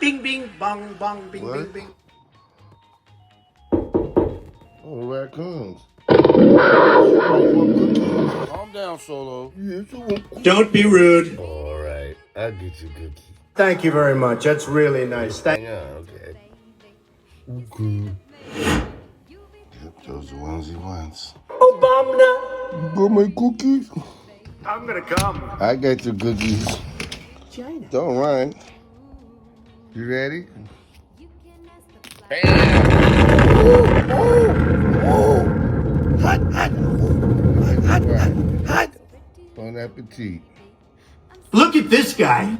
Bing, bing, bong, bong, bing, What? bing, bing. Oh, raccoons. You want cookies? Calm down, Solo. Yes, I want cookies. Don't be rude. All right, I'll get you cookies. Thank you very much. That's really nice. Hang on, okay. Okay. Yep, those are the ones he wants. Obama. You got my cookies? I'm gonna come. I got your cookies. China. Don't run. You ready? Hot, hot, hot, hot, hot. Bon appetit. Look at this guy.